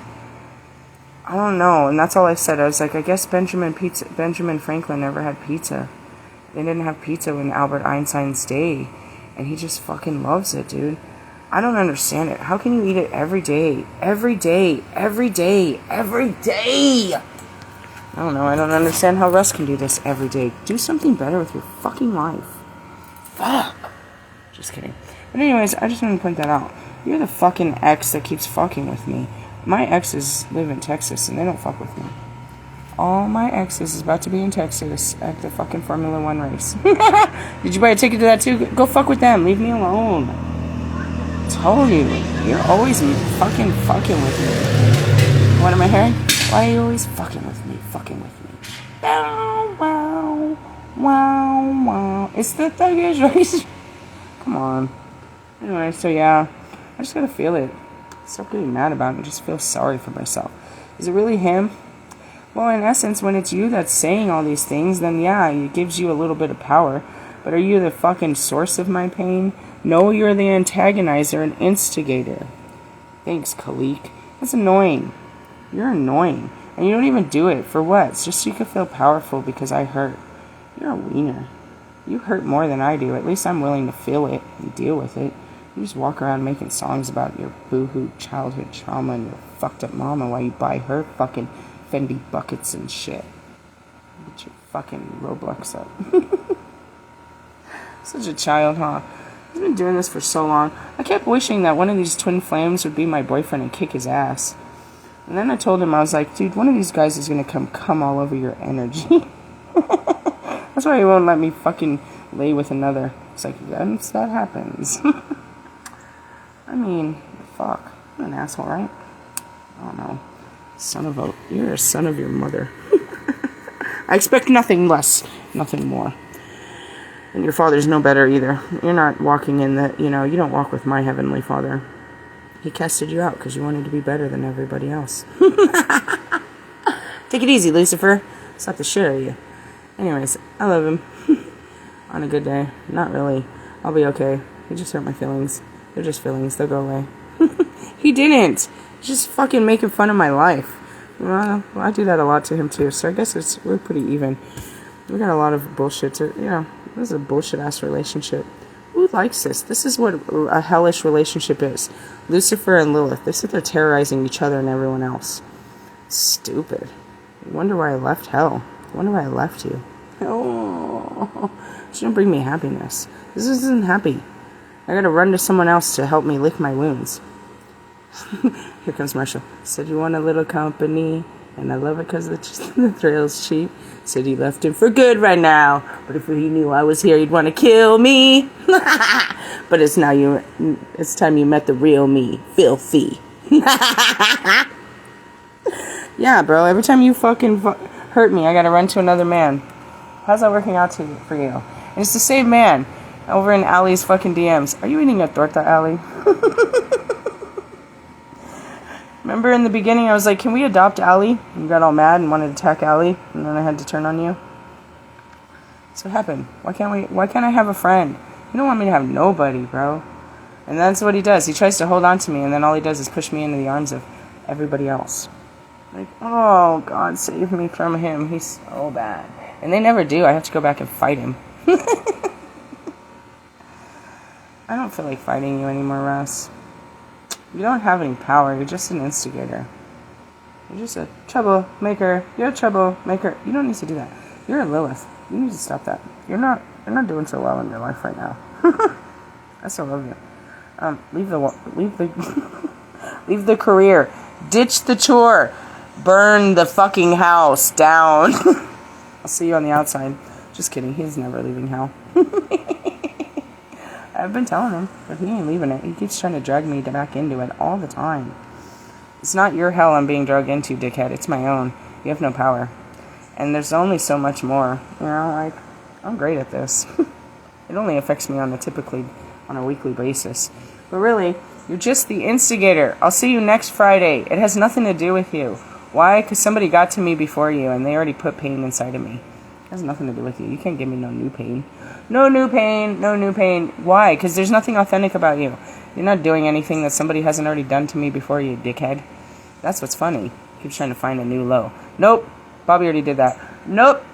I don't know. And that's all I said. I was like, I guess Benjamin Franklin never had pizza. They didn't have pizza in Albert Einstein's day. And he just fucking loves it, dude. I don't understand it. How can you eat it every day? Every day. Every day. Every day. I don't know. I don't understand how Russ can do this every day. Do something better with your fucking life. Fuck. Just kidding. But anyways, I just wanted to point that out. You're the fucking ex that keeps fucking with me. My exes live in Texas and they don't fuck with me. All my exes is about to be in Texas at the fucking Formula 1 race. Did you buy a ticket to that too? Go fuck with them. Leave me alone. I told you. You're always fucking with me. What am I hearing? Why are you always fucking with me? Fucking with me. Wow, wow, wow, wow. It's the thuggish race. Come on. Anyway, so yeah. I just gotta feel it. Stop getting mad about it and just feel sorry for myself. Is it really him? Well, in essence, when it's you that's saying all these things, then yeah, it gives you a little bit of power. But are you the fucking source of my pain? No, you're the antagonizer and instigator. Thanks, Khalik. That's annoying. You're annoying. And you don't even do it. For what? It's just so you can feel powerful because I hurt. You're a wiener. You hurt more than I do. At least I'm willing to feel it and deal with it. You just walk around making songs about your boo-hoo childhood trauma and your fucked up mama while you buy her fucking Fendi buckets and shit. Get your fucking Roblox up. Such a child, huh? He's been doing this for so long. I kept wishing that one of these twin flames would be my boyfriend and kick his ass. And then I told him, I was like, dude, one of these guys is gonna come all over your energy. That's why he won't let me fucking lay with another. It's like, once that happens. I mean, fuck. I'm an asshole, right? I don't know. You're a son of your mother. I expect nothing less, nothing more. And your father's no better either. You're not walking in the, you don't walk with my heavenly father. He casted you out because you wanted to be better than everybody else. Take it easy, Lucifer. Slap the shit out of you. Anyways, I love him. On a good day. Not really. I'll be okay. He just hurt my feelings. They're just feelings. They'll go away. He didn't. He's just fucking making fun of my life. Well, I do that a lot to him too. So I guess we're pretty even. We got a lot of bullshit. This is a bullshit-ass relationship. Who likes this? This is what a hellish relationship is. Lucifer and Lilith. They sit there terrorizing each other and everyone else. Stupid. I wonder why I left hell. I wonder why I left you. Oh, she didn't bring me happiness. This isn't happy. I gotta run to someone else to help me lick my wounds. Here comes Marshall. Said you want a little company, and I love it because the thrill's cheap. Said he left him for good right now, but if he knew I was here, he'd want to kill me. But it's time you met the real me, filthy. Yeah, bro. Every time you fucking hurt me, I gotta run to another man. How's that working out for you? And it's the same man over in Allie's fucking DMs. Are you eating a torta, Allie? Remember in the beginning, I was like, can we adopt Allie? You got all mad and wanted to attack Allie, and then I had to turn on you. So what happened? Why can't I have a friend? You don't want me to have nobody, bro. And that's what he does. He tries to hold on to me, and then all he does is push me into the arms of everybody else. Like, oh, God, save me from him. He's so bad. And they never do. I have to go back and fight him. I don't feel like fighting you anymore, Russ. You don't have any power. You're just an instigator. You're just a troublemaker. You're a troublemaker. You don't need to do that. You're a Lilith. You need to stop that. You're not doing so well in your life right now. I still love you. Leave the career. Ditch the chore. Burn the fucking house down. I'll see you on the outside. Just kidding. He's never leaving hell. I've been telling him, but he ain't leaving it. He keeps trying to drag me back into it all the time. It's not your hell I'm being dragged into, dickhead. It's my own. You have no power. And there's only so much more. You know, like, I'm great at this. It only affects me on a weekly basis. But really, you're just the instigator. I'll see you next Friday. It has nothing to do with you. Why? Because somebody got to me before you, and they already put pain inside of me. It has nothing to do with you. You can't give me no new pain. No new pain. No new pain. Why? Because there's nothing authentic about you. You're not doing anything that somebody hasn't already done to me before you, dickhead. That's what's funny. Keeps trying to find a new low. Nope. Bobby already did that. Nope.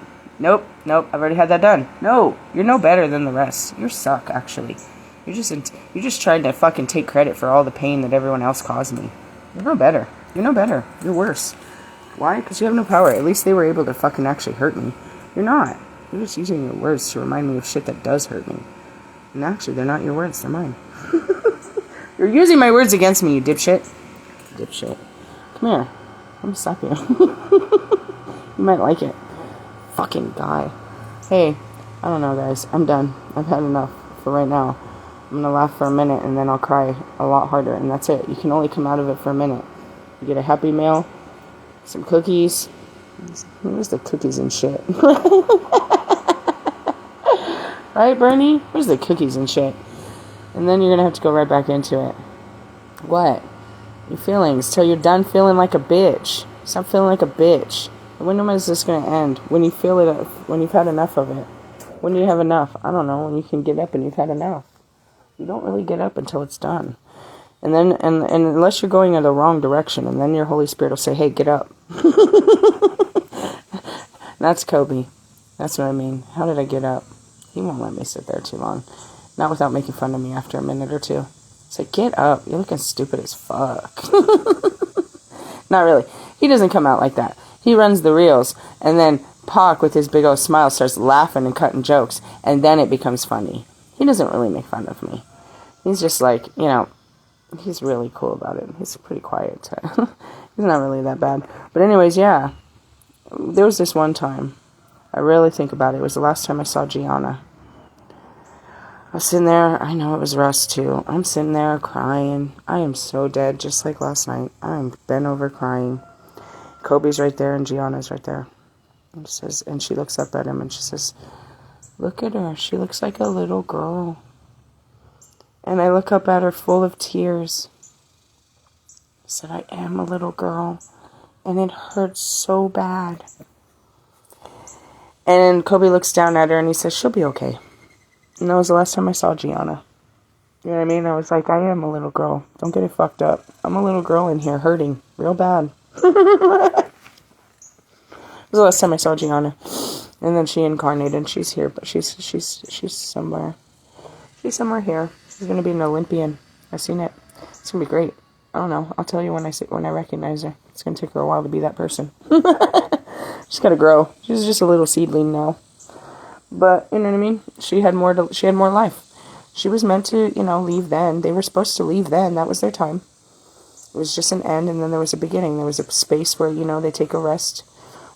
I've already had that done. No. You're no better than the rest. You suck, actually. You're just trying to fucking take credit for all the pain that everyone else caused me. You're no better. You're worse. Why? Because you have no power. At least they were able to fucking actually hurt me. You're not. You're just using your words to remind me of shit that does hurt me. And actually, they're not your words. They're mine. You're using my words against me, you dipshit. Dipshit. Come here. Let me stop you. You might like it. Fucking guy. Hey, I don't know, guys. I'm done. I've had enough for right now. I'm gonna laugh for a minute and then I'll cry a lot harder, and that's it. You can only come out of it for a minute. You get a Happy Meal, some cookies. Where's the cookies and shit? Right, Bernie? Where's the cookies and shit? And then you're gonna have to go right back into it. What? Your feelings till you're done feeling like a bitch. Stop feeling like a bitch. When is this gonna end? When you feel it, when you've had enough of it. When do you have enough? I don't know. When you can get up and you've had enough. You don't really get up until it's done. And then, and unless you're going in the wrong direction, and then your Holy Spirit will say, hey, get up. That's Kobe. That's what I mean. How did I get up? He won't let me sit there too long. Not without making fun of me after a minute or two. It's like, get up. You're looking stupid as fuck. Not really. He doesn't come out like that. He runs the reels, and then Pac, with his big old smile, starts laughing and cutting jokes, and then it becomes funny. He doesn't really make fun of me. He's just like, you know, he's really cool about it. He's pretty quiet. He's not really that bad. But anyways, yeah. There was this one time. I really think about it. It was the last time I saw Gianna. I was sitting there. I know it was Russ, too. I'm sitting there crying. I am so dead, just like last night. I'm bent over crying. Kobe's right there, and Gianna's right there. And she looks up at him, and she says, look at her. She looks like a little girl. And I look up at her full of tears. I said, I am a little girl. And it hurts so bad. And Kobe looks down at her and he says, she'll be okay. And that was the last time I saw Gianna. You know what I mean? I was like, I am a little girl. Don't get it fucked up. I'm a little girl in here hurting real bad. It was the last time I saw Gianna. And then she incarnated and she's here, but she's somewhere. She's somewhere here. She's gonna be an Olympian. I've seen it. It's gonna be great. I don't know. I'll tell you when I recognize her. It's gonna take her a while to be that person. She's gotta grow. She's just a little seedling now. But you know what I mean? She had more life. She was meant to, leave then. They were supposed to leave then. That was their time. It was just an end, and then there was a beginning. There was a space where, they take a rest.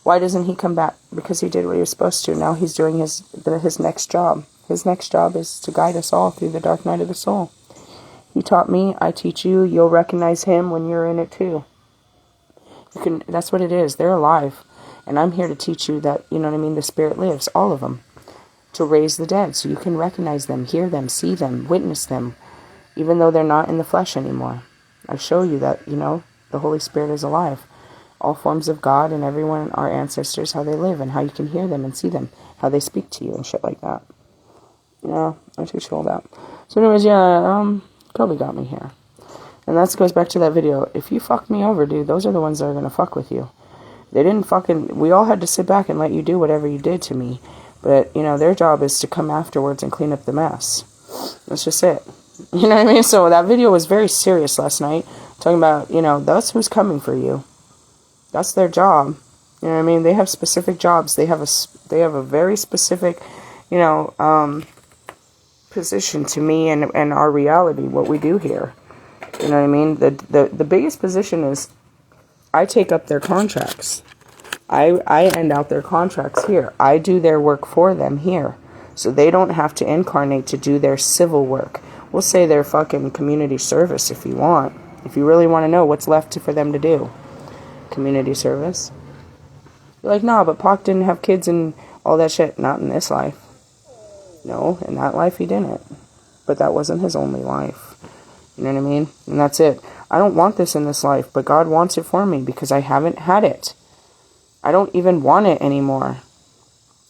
Why doesn't he come back? Because he did what he was supposed to. Now he's doing his next job. His next job is to guide us all through the dark night of the soul. He taught me, I teach you, you'll recognize him when you're in it too. That's what it is. They're alive. And I'm here to teach you that, the spirit lives, all of them. To raise the dead, so you can recognize them, hear them, see them, witness them, even though they're not in the flesh anymore. I show you that, the Holy Spirit is alive. All forms of God and everyone, our ancestors, how they live, and how you can hear them and see them, how they speak to you and shit like that. I teach you all that. So anyways, yeah, Kobe got me here. And that goes back to that video. If you fucked me over, dude, those are the ones that are going to fuck with you. They didn't fucking... We all had to sit back and let you do whatever you did to me. But, you know, their job is to come afterwards and clean up the mess. That's just it. You know what I mean? So that video was very serious last night. Talking about, you know, that's who's coming for you. That's their job. You know what I mean? They have specific jobs. They have a very specific, you know, position to me and our reality, what we do here. You know what I mean? The biggest position is I take up their contracts. I end out their contracts here. I do their work for them here. So they don't have to incarnate to do their civil work. We'll say their fucking community service if you want. If you really want to know what's left for them to do. Community service. You're like, nah, but Pac didn't have kids and all that shit. Not in this life. No, in that life he didn't. But that wasn't his only life. You know what I mean? And that's it. I don't want this in this life, but God wants it for me because I haven't had it. I don't even want it anymore.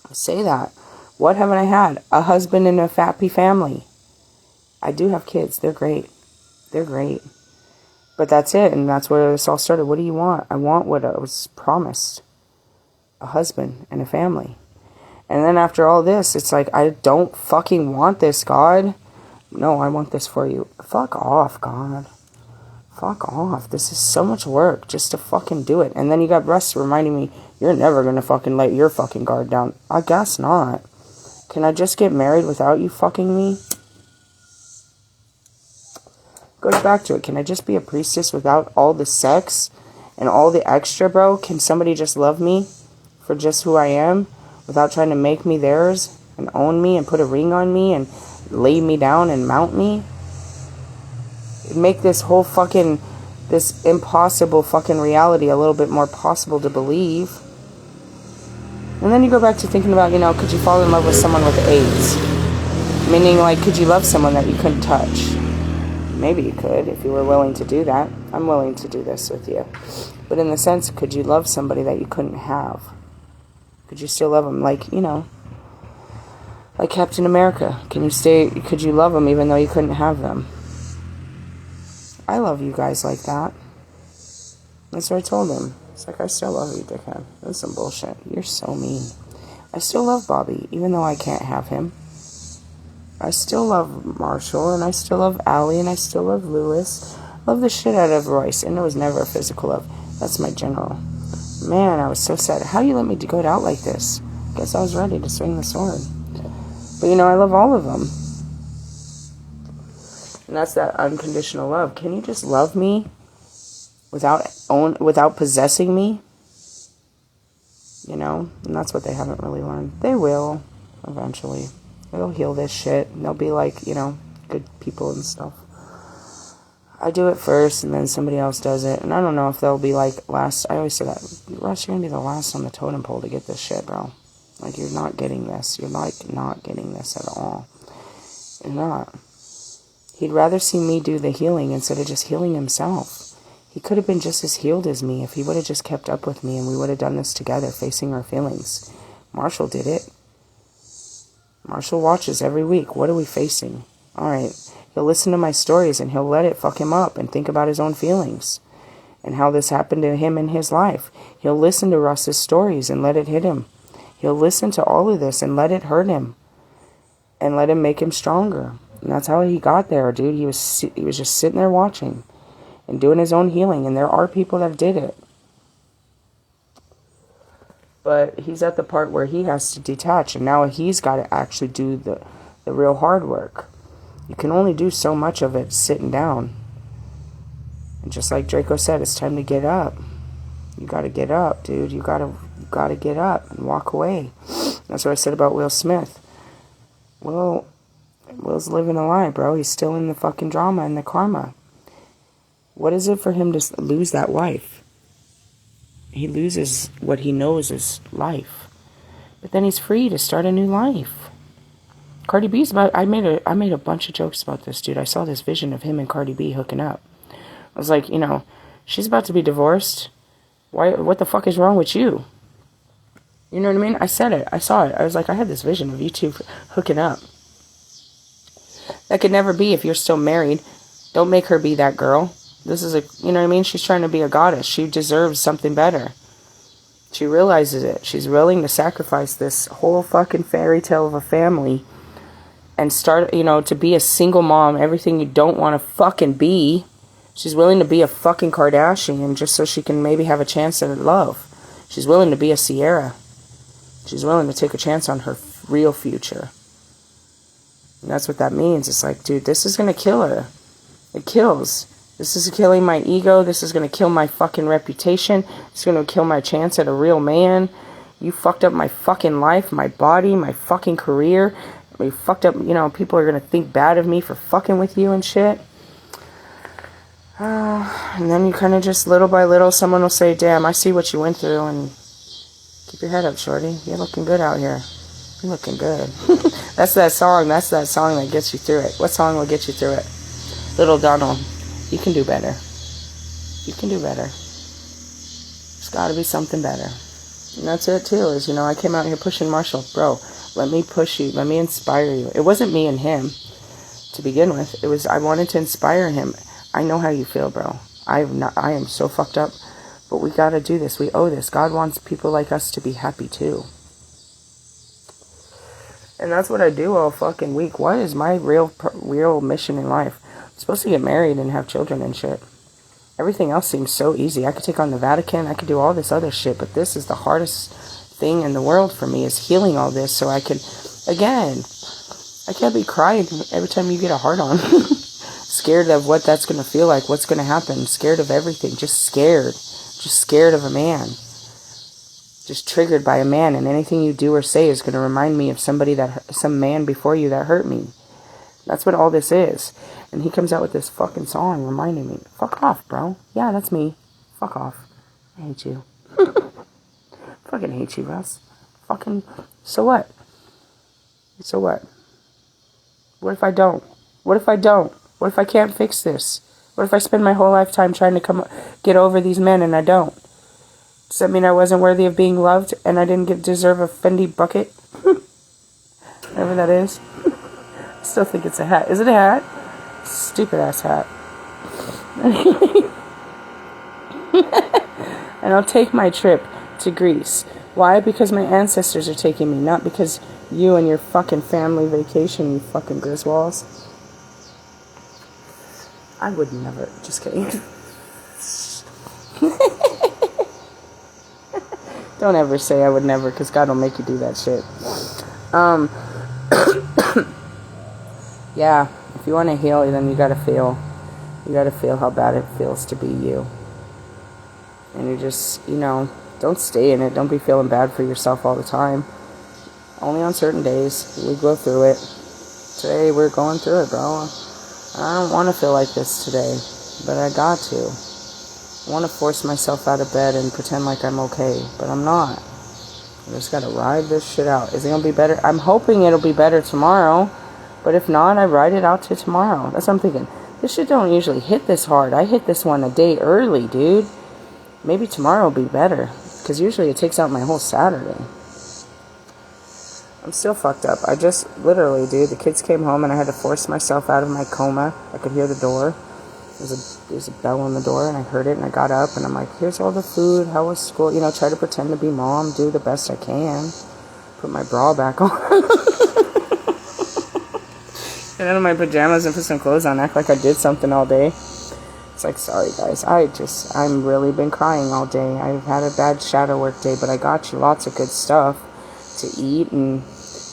I say that. What haven't I had? A husband and a happy family. I do have kids. They're great. They're great. But that's it, and that's where this all started. What do you want? I want what I was promised. A husband and a family. And then after all this, it's like, I don't fucking want this, God. No, I want this for you. Fuck off, God. Fuck off. This is so much work just to fucking do it. And then you got Russ reminding me, you're never gonna fucking let your fucking guard down. I guess not. Can I just get married without you fucking me? Goes back to it. Can I just be a priestess without all the sex and all the extra, bro? Can somebody just love me for just who I am without trying to make me theirs and own me and put a ring on me and lay me down and mount me? Make this whole fucking, this impossible fucking reality a little bit more possible to believe. And then you go back to thinking about, you know, could you fall in love with someone with AIDS? Meaning, like, could you love someone that you couldn't touch? Maybe you could, if you were willing to do that. I'm willing to do this with you. But in the sense, could you love somebody that you couldn't have? Could you still love them? Like, you know, like Captain America. Could you love them even though you couldn't have them? I love you guys like that. That's what I told him. It's like, I still love you, dickhead. That's some bullshit. You're so mean. I still love Bobby, even though I can't have him. I still love Marshall, and I still love Allie, and I still love Lewis. Love the shit out of Royce, and it was never a physical love. That's my general. Man, I was so sad. How do you let me go out like this? Guess I was ready to swing the sword. But, you know, I love all of them. And that's that unconditional love. Can you just love me without possessing me? You know? And that's what they haven't really learned. They will, eventually. They'll heal this shit. And they'll be like, you know, good people and stuff. I do it first, and then somebody else does it. And I don't know if they'll be like last. I always say that, Russ, you're going to be the last on the totem pole to get this shit, bro. Like, you're not getting this. You're, like, not getting this at all. You're not. He'd rather see me do the healing instead of just healing himself. He could have been just as healed as me if he would have just kept up with me and we would have done this together, facing our feelings. Marshall did it. Marshall watches every week. What are we facing? Alright. He'll listen to my stories and he'll let it fuck him up and think about his own feelings and how this happened to him in his life. He'll listen to Russ's stories and let it hit him. He'll listen to all of this and let it hurt him and let him make him stronger. And that's how he got there, dude. He was just sitting there watching and doing his own healing. And there are people that did it. But he's at the part where he has to detach. And now he's got to actually do the real hard work. You can only do so much of it sitting down. And just like Draco said, it's time to get up. You got to get up, dude. You got to get up and walk away. That's what I said about Will Smith. Will's living a lie, bro. He's still in the fucking drama and the karma. What is it for him to lose that wife? He loses what he knows is life. But then he's free to start a new life. Cardi B's about... I made a bunch of jokes about this, dude. I saw this vision of him and Cardi B hooking up. I was like, you know, she's about to be divorced. What the fuck is wrong with you? You know what I mean? I said it. I saw it. I was like, I had this vision of you two hooking up. That could never be if you're still married. Don't make her be that girl. This is a, you know what I mean? She's trying to be a goddess. She deserves something better. She realizes it. She's willing to sacrifice this whole fucking fairy tale of a family and start, you know, to be a single mom, everything you don't want to fucking be. She's willing to be a fucking Kardashian just so she can maybe have a chance at love. She's willing to be a Sierra. She's willing to take a chance on her real future. And that's what that means. It's like, dude, this is going to kill her. It kills. This is killing my ego. This is going to kill my fucking reputation. It's going to kill my chance at a real man. You fucked up my fucking life, my body, my fucking career. You fucked up, you know, people are going to think bad of me for fucking with you and shit. And then you kind of just, little by little, someone will say, damn, I see what you went through, and keep your head up, shorty. You're looking good out here. You're looking good. That's that song. That's that song that gets you through it. What song will get you through it? Little Donald. You can do better. You can do better. There's got to be something better. And that's it, too, is, you know, I came out here pushing Marshall. Bro, let me push you. Let me inspire you. It wasn't me and him to begin with. It was, I wanted to inspire him. I know how you feel, bro. I am so fucked up. But we got to do this. We owe this. God wants people like us to be happy, too. And that's what I do all fucking week. What is my real mission in life? I'm supposed to get married and have children and shit. Everything else seems so easy. I could take on the Vatican. I could do all this other shit. But this is the hardest thing in the world for me, is healing all this so I can, again, I can't be crying every time you get a hard on. Scared of what that's going to feel like, what's going to happen. Scared of everything. Just scared. Just scared of a man. Just triggered by a man, and anything you do or say is going to remind me of somebody some man before you that hurt me. That's what all this is. And he comes out with this fucking song reminding me, fuck off, bro. Yeah, that's me. Fuck off. I hate you. Fucking hate you, Russ. Fucking, so what? So what? What if I don't? What if I don't? What if I can't fix this? What if I spend my whole lifetime trying to get over these men and I don't? Does that mean I wasn't worthy of being loved and I didn't deserve a Fendi bucket? Whatever that is. I still think it's a hat. Is it a hat? Stupid ass hat. And I'll take my trip to Greece. Why? Because my ancestors are taking me, not because you and your fucking family vacation, you fucking Griswolds. I would never. Just kidding. Don't ever say I would never, because God will make you do that shit. Yeah, if you want to heal, then you gotta feel. You gotta feel how bad it feels to be you. And you just, you know, don't stay in it. Don't be feeling bad for yourself all the time. Only on certain days. We go through it. Today, we're going through it, bro. I don't want to feel like this today, but I got to. I want to force myself out of bed and pretend like I'm okay, but I'm not. I just got to ride this shit out. Is it going to be better? I'm hoping it'll be better tomorrow, but if not, I ride it out to tomorrow. That's what I'm thinking. This shit don't usually hit this hard. I hit this one a day early, dude. Maybe tomorrow will be better, because usually it takes out my whole Saturday. I'm still fucked up. I just, literally, dude, the kids came home and I had to force myself out of my coma. I could hear the door. There's a bell on the door, and I heard it, and I got up, and I'm like, here's all the food. How was school? You know, try to pretend to be mom, do the best I can. Put my bra back on. Get out of my pajamas and put some clothes on. Act like I did something all day. It's like, sorry, guys. I'm really been crying all day. I've had a bad shadow work day, but I got you lots of good stuff to eat, and,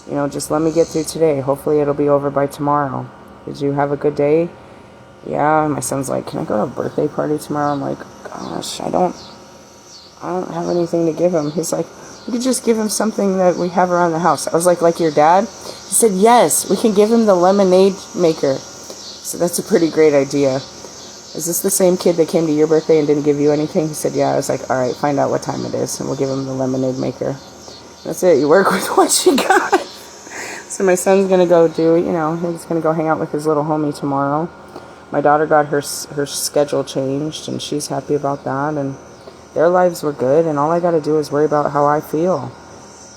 you know, just let me get through today. Hopefully it'll be over by tomorrow. Did you have a good day? Yeah. My son's like, can I go to a birthday party tomorrow? I'm like, gosh, I don't have anything to give him. He's like, we could just give him something that we have around the house. I was like your dad? He said, yes, we can give him the lemonade maker. So that's a pretty great idea. Is this the same kid that came to your birthday and didn't give you anything? He said, yeah. I was like, all right, find out what time it is, and we'll give him the lemonade maker. That's it. You work with what you got. So my son's going to go he's going to go hang out with his little homie tomorrow. My daughter got her schedule changed, and she's happy about that. And their lives were good, and all I got to do is worry about how I feel.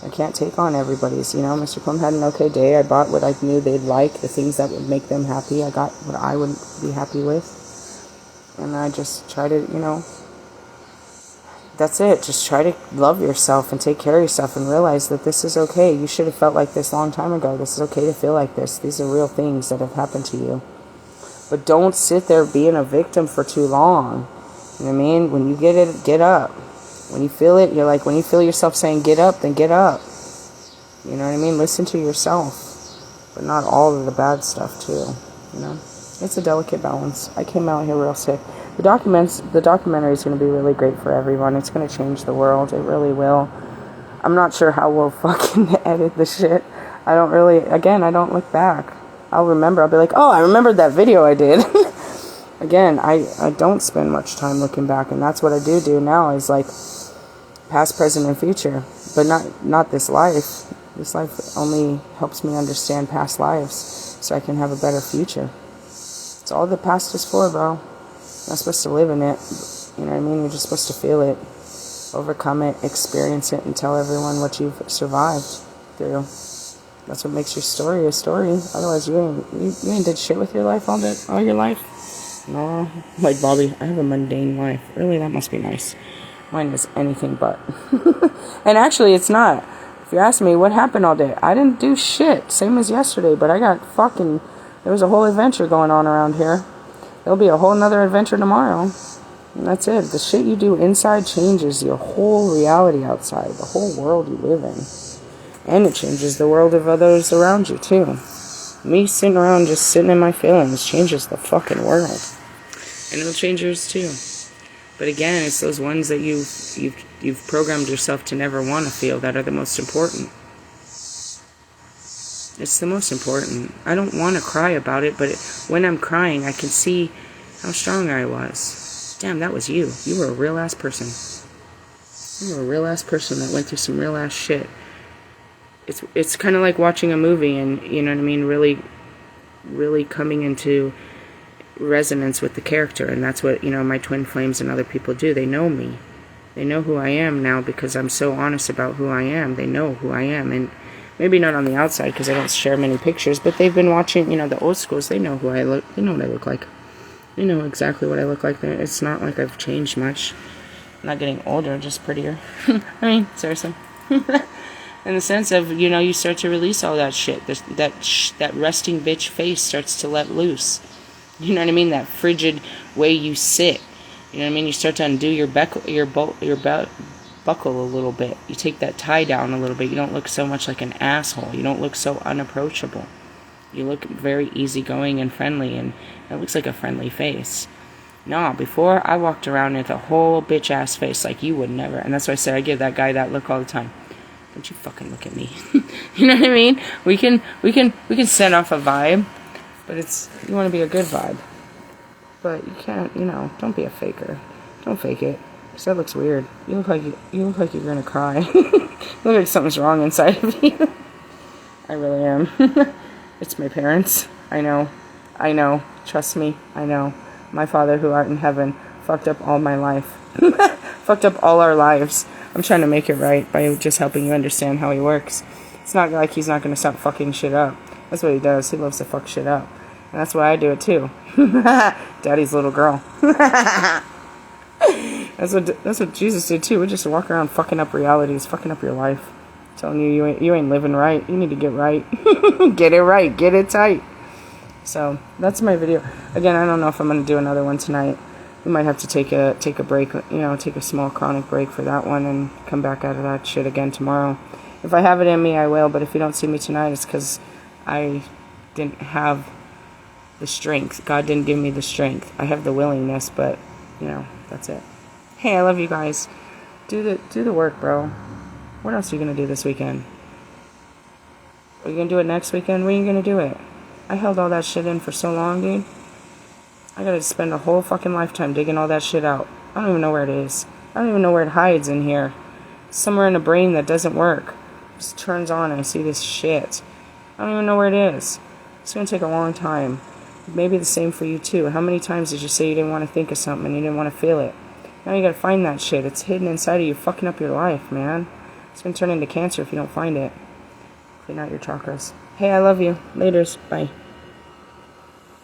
I can't take on everybody's, you know. Mr. Plum had an okay day. I bought what I knew they'd like, the things that would make them happy. I got what I would be happy with. And I just try to, you know, that's it. Just try to love yourself and take care of yourself and realize that this is okay. You should have felt like this a long time ago. This is okay to feel like this. These are real things that have happened to you. But don't sit there being a victim for too long. You know what I mean? When you get it, get up. When you feel it, you're like, when you feel yourself saying get up, then get up. You know what I mean? Listen to yourself. But not all of the bad stuff too. You know? It's a delicate balance. I came out here real sick. The documentary is going to be really great for everyone. It's going to change the world. It really will. I'm not sure how we'll fucking edit the shit. I don't look back. I'll remember. I'll be like, oh, I remembered that video I did. Again, I don't spend much time looking back, and that's what I do now is like past, present, and future. But not this life. This life only helps me understand past lives so I can have a better future. It's all the past is for, bro. You're not supposed to live in it. You know what I mean? You're just supposed to feel it, overcome it, experience it, and tell everyone what you've survived through. That's what makes your story a story. Otherwise, you ain't did shit with your life all your life. No, like Bobby, I have a mundane life. Really, that must be nice. Mine is anything but. And actually, it's not. If you ask me what happened all day, I didn't do shit. Same as yesterday, but I got fucking... There was a whole adventure going on around here. There'll be a whole nother adventure tomorrow. And that's it. The shit you do inside changes your whole reality outside. The whole world you live in. And it changes the world of others around you, too. Me sitting around just sitting in my feelings changes the fucking world. And it'll change yours, too. But again, it's those ones that you've programmed yourself to never want to feel that are the most important. It's the most important. I don't want to cry about it, but when I'm crying, I can see how strong I was. Damn, that was you. You were a real-ass person. You were a real-ass person that went through some real-ass shit. It's kind of like watching a movie and, you know what I mean, really coming into resonance with the character. And that's what, you know, my twin flames and other people do. They know me. They know who I am now because I'm so honest about who I am. They know who I am. And maybe not on the outside because I don't share many pictures, but they've been watching, you know, the old schools. They know who I look. They know what I look like. They know exactly what I look like. It's not like I've changed much. I'm not getting older, just prettier. I mean, seriously. In the sense of, you know, you start to release all that shit. That resting bitch face starts to let loose. You know what I mean? That frigid way you sit. You know what I mean? You start to undo your buckle a little bit. You take that tie down a little bit. You don't look so much like an asshole. You don't look so unapproachable. You look very easygoing and friendly, and it looks like a friendly face. No, before I walked around with a whole bitch-ass face like you would never. And that's why I said I give that guy that look all the time. Don't you fucking look at me. You know what I mean? We can set off a vibe, but you want to be a good vibe. But you can't, you know, don't be a faker. Don't fake it. Because that looks weird. You look like you're gonna cry. You look like something's wrong inside of you. I really am. It's my parents. I know. Trust me, I know. My Father who art in heaven fucked up all my life. Fucked up all our lives. I'm trying to make it right by just helping you understand how he works. It's not like he's not going to stop fucking shit up. That's what he does. He loves to fuck shit up. And that's why I do it too. Daddy's little girl. That's what Jesus did too. We just walk around fucking up realities, fucking up your life. Telling you ain't living right. You need to get right. Get it right. Get it tight. So that's my video. Again, I don't know if I'm going to do another one tonight. We might have to take a break, you know, take a small chronic break for that one and come back out of that shit again tomorrow. If I have it in me, I will, but if you don't see me tonight, it's because I didn't have the strength. God didn't give me the strength. I have the willingness, but, you know, that's it. Hey, I love you guys. Do the work, bro. What else are you going to do this weekend? Are you going to do it next weekend? When are you going to do it? I held all that shit in for so long, dude. I gotta spend a whole fucking lifetime digging all that shit out. I don't even know where it is. I don't even know where it hides in here. Somewhere in the brain that doesn't work. Just turns on and I see this shit. I don't even know where it is. It's gonna take a long time. Maybe the same for you too. How many times did you say you didn't want to think of something and you didn't want to feel it? Now you gotta find that shit. It's hidden inside of you, fucking up your life, man. It's going to turn into Cancer if you don't find it. Clean out your chakras. Hey, I love you. Laters. Bye.